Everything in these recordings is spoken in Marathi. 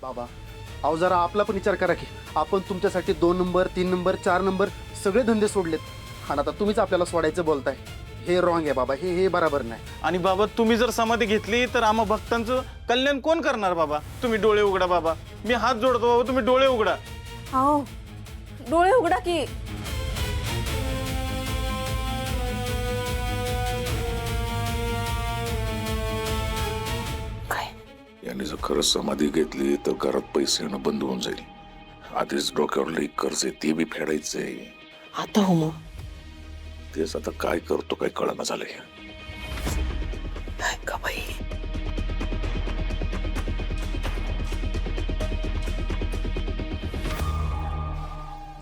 बाबा अहो जरा आपला पण विचार करा की आपण तुमच्यासाठी 2 नंबर 3 नंबर 4 नंबर सगळे धंदे सोडलेत आणि आता तुम्हीच आपल्याला सोडायचं बोलताय. हे रॉंग आहे बाबा, हे बरोबर नाही. आणि बाबा तुम्ही जर समाधी घेतली तर आम्हा भक्तांचं कल्याण कोण करणार बाबा? तुम्ही डोळे उघडा बाबा, मी हात जोडतो बाबा, तुम्ही डोळे उघडा. हो डोळे उघडा की. काय यांनी जर खरंच समाधी घेतली तर घरात पैसे येणं बंद होऊन जाईल. आधीच डोक्यावर लई कर्ज आहे, ते बी फेडायचंय. आता हो मग तेच आता काय करतो काय कळना झालंय. काय का बाई.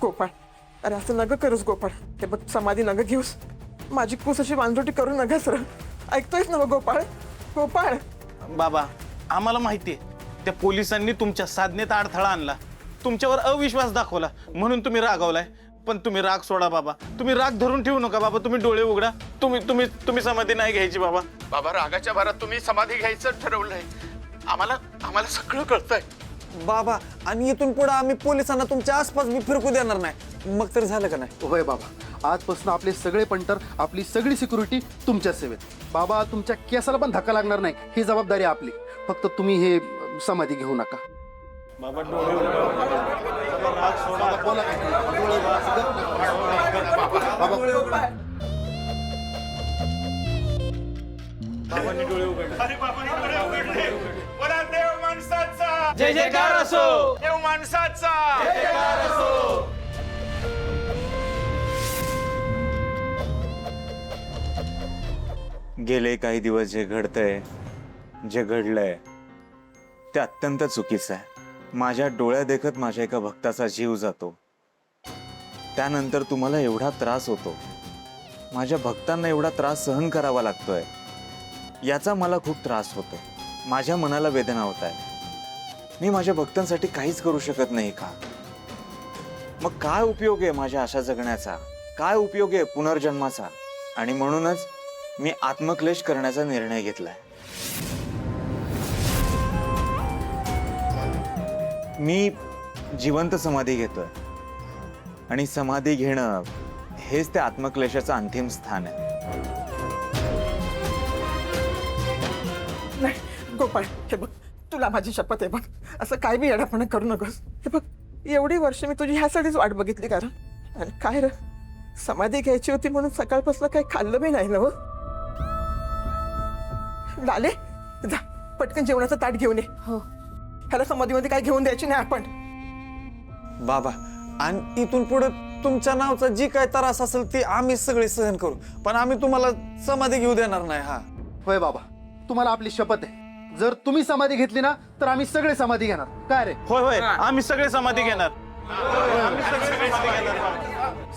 गोपाळ, अरे असं नग करूस गोपाळ. हे बघ समाधी नग घेऊस, माझी कूस अशी वांजोटी करू नका सर. ऐकतोयस ना गोपाळ? गोपाळ बाबा आम्हाला माहितीये त्या पोलिसांनी तुमच्या साधनेत अडथळा आणला, तुमच्यावर अविश्वास दाखवला म्हणून तुम्ही रागावलाय. पण तुम्ही राग सोडा बाबा, तुम्ही राग धरून ठेवू नका बाबा, तुम्ही डोळे उघडा. तुम्ही समाधी नाही घ्यायची बाबा. बाबा रागाच्या भरात तुम्ही समाधी घ्यायचं ठरवलंय. आम्हाला सगळं कळतंय बाबा. आणि इथून पुढे आम्ही पोलिसांना तुमच्या आसपास मी फिरकू देणार नाही. मग तर झालं का नाही? होय बाबा, आजपासून आपले सगळे पंटर आपली सगळी सिक्युरिटी तुमच्या सेवेत. बाबा तुमच्या केसाला पण धक्का लागणार नाही, ही जबाबदारी आपली. फक्त तुम्ही हे समाधी घेऊ नका. बाबा डोळे उघडा, राग सोडा. बोला काय? डोळे उघडा. बाबा बाबांनी डोळे उघडले. बोला देव माणसाचा, जय जयकार असो. देव माणसाचा. गेले काही दिवस जे घडतंय, जे घडलंय ते अत्यंत चुकीचं आहे. माझ्या डोळ्यादेखत माझ्या एका भक्ताचा जीव जातो, त्यानंतर तुम्हाला एवढा त्रास होतो, माझ्या भक्तांना एवढा त्रास सहन करावा लागतोय, याचा मला खूप त्रास होतो. माझ्या मनाला वेदना होत आहे. मी माझ्या भक्तांसाठी काहीच करू शकत नाही का? मग काय उपयोग आहे माझ्या आशा जगण्याचा? काय उपयोग आहे पुनर्जन्माचा? आणि म्हणूनच मी आत्मक्लेश करण्याचा निर्णय घेतलाय. मी जिवंत समाधी घेतोय आणि समाधी घेणं हेच त्या आत्मक्लेशाचं अंतिम स्थान आहे. नाही गोपाळ, हे बघ तुला माझी शपथ आहे बघ, असं काय बी येडापणा करू नकोस. हे बघ एवढी वर्ष मी तुझी ह्यासाठीच वाट बघितली. कारण आणि काय रे, समाधी घ्यायची होती म्हणून सकाळपासून काही खाल्लं बी नाही ना. हो लाले, जा पटकन जेवणाचं ताट घेऊन ये. हो ह्याला समाधीमध्ये काय घेऊन द्यायची नाही आपण. बाबा, आणि इथून पुढे तुमच्या नावचा जी काय त्रास असेल ती आम्ही सगळे सहन करू, पण आम्ही तुम्हाला समाधी घेऊ देणार नाही. हा होय बाबा, तुम्हाला आपली शपथ आहे. जर तुम्ही समाधी घेतली ना तर आम्ही सगळे समाधी घेणार. काय रे? होय होय, आम्ही सगळे समाधी घेणार.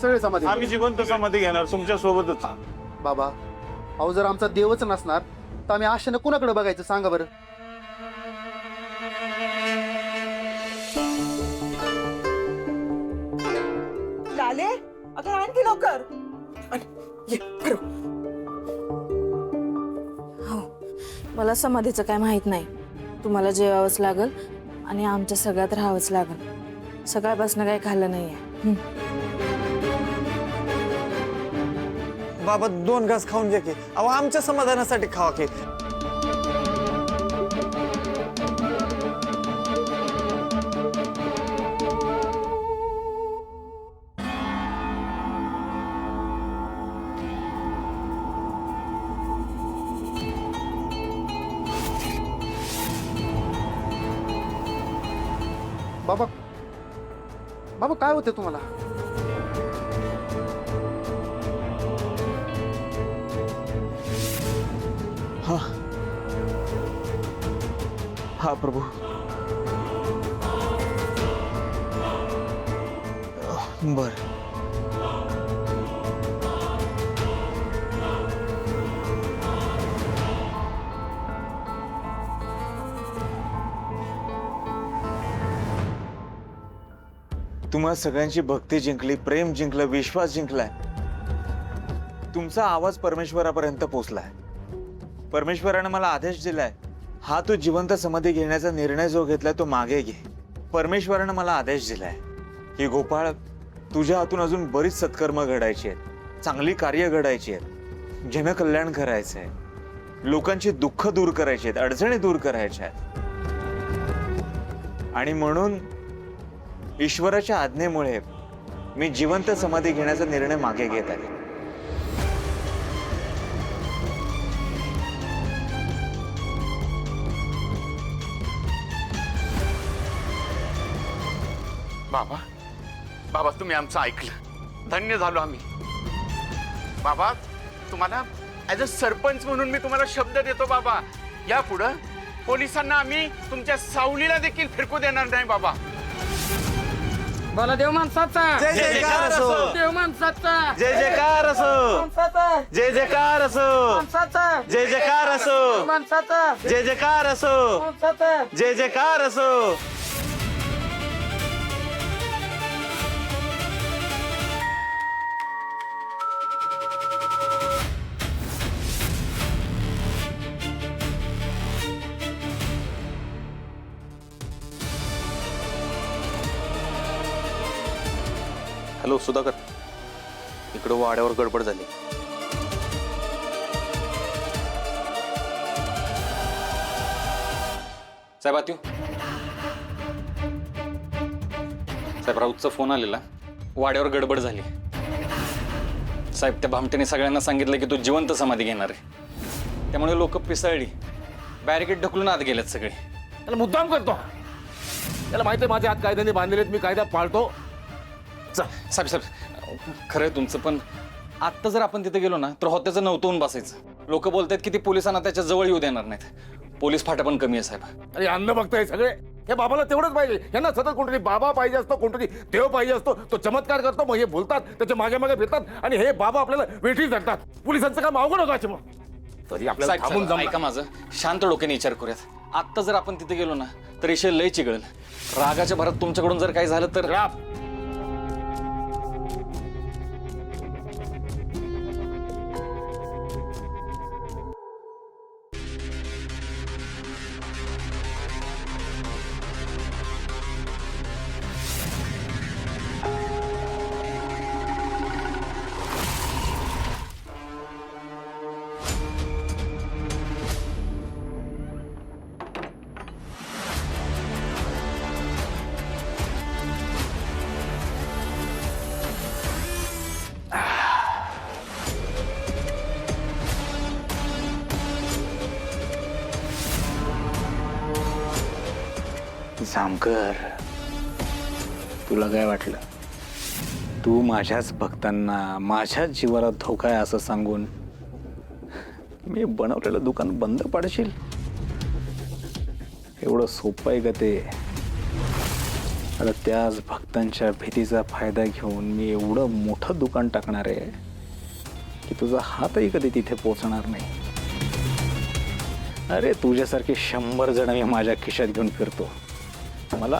सगळे समाधी. आम्ही जिवंत समाधी घेणार तुमच्या सोबतच. बाबा अहो जर आमचा देवच नसणार तर आम्ही आशेनं कुणाकडे बघायचं सांगा बरं? लाले अगं आणखी लवकर आणि ये बरोबर. हो मला समाधीचं काय माहित नाही. तुम्हाला जेवावंच लागल आणि आमच्या सगळ्यात राहावंच लागल. सकाळपासून काही खाल्लं नाहीये. बाबा 2 घास खाऊन घ्या की. अहो आमच्या समाधानासाठी खावा की. बाबा बाबा काय होते तुम्हाला? हा प्रभू. बर. तुम्हा सगळ्यांची भक्ती जिंकली, प्रेम जिंकलं, विश्वास जिंकलाय. तुमचा आवाज परमेश्वरापर्यंत पोहोचलाय. परमेश्वराने मला आदेश दिलाय हा तू जिवंत समाधी घेण्याचा निर्णय जो घेतलाय तो मागे घे. परमेश्वरानं मला आदेश दिलाय की गोपाळ, तुझ्या हातून अजून बरीच सत्कर्म घडायची आहेत, चांगली कार्य घडायची आहेत, जनकल्याण करायचंय, लोकांची दुःख दूर करायची आहेत, अडचणी दूर करायच्या आहेत. आणि म्हणून ईश्वराच्या आज्ञेमुळे मी जिवंत समाधी घेण्याचा निर्णय मागे घेत आहे. बाबा, बाबा तुम्ही आमचं ऐकलं, धन्य झालो आम्ही. बाबा, तुम्हाला ॲज अ सरपंच म्हणून मी तुम्हाला शब्द देतो बाबा, यापुढं पोलिसांना आम्ही तुमच्या सावलीला देखील फिरकू देणार नाही बाबा. बोला देव माणसाचा, जय जयकार असो, देव माणसाचा, जय जयकार असो, माणसाचा, जय जयकार असो, माणसाचा, जय जयकार असो, माणसाचा, जय जयकार असो, माणसाचा. जय जयकार असो. हॅलो सुधाकर, इकडं वाड्यावर गडबड झाली. साहेब आत्यो, साहेब राऊतचा फोन आलेला, वाड्यावर गडबड झाली. साहेब त्या भामट्याने सगळ्यांना सांगितलं की तू जिवंत समाधी घेणार आहे, त्यामुळे लोक पिसळली, बॅरिकेड ढकलून आत गेलेत सगळे. त्याला मुद्दाम करतो, त्याला माहिती आहे माझे हात कायद्याने बांधलेत, मी कायदा पाळतो. साहेब साहेब खरं आहे तुमचं, पण आत्ता जर आपण तिथे गेलो ना तर होत्याचं नव्हतं बसायचं. लोक बोलतात की ती पोलिसांना त्याच्या जवळ येऊ देणार नाहीत. पोलीस फाटा पण कमी आहे साहेब. अरे अन्न बघताय सगळे, हे बाबाला तेवढंच पाहिजे. यांना सतत कोणतरी बाबा पाहिजे असतो, कोणतरी देव पाहिजे असतो. तो चमत्कार करतो, मग हे बोलतात, त्याच्या मागे मागे फिरतात आणि हे बाबा आपल्याला वेठीच धरतात. पोलिसांचं काम अवघड होतं मग. तरी आपल्याला साहेब, थांबून साहेब, जमलं. ऐका माझं, शांत डोक्याने विचार करूयात. आत्ता जर आपण तिथे गेलो ना तर विषय लय चिघळेल. रागाच्या भरात तुमच्याकडून जर काही झालं तर राप. जामकर, तुला काय वाटलं? तू माझ्याच भक्तांना माझ्याच जीवाला धोका आहे असं सांगून मी बनवलेलं दुकान बंद पाडशील? एवढं सोपं आहे का ते? आता त्याच भक्तांच्या भीतीचा फायदा घेऊन मी एवढं मोठं दुकान टाकणार आहे की तुझा हातही कधी तिथे पोहोचणार नाही. अरे तुझ्यासारखे 100 जण मी माझ्या खिशात घेऊन फिरतो. मला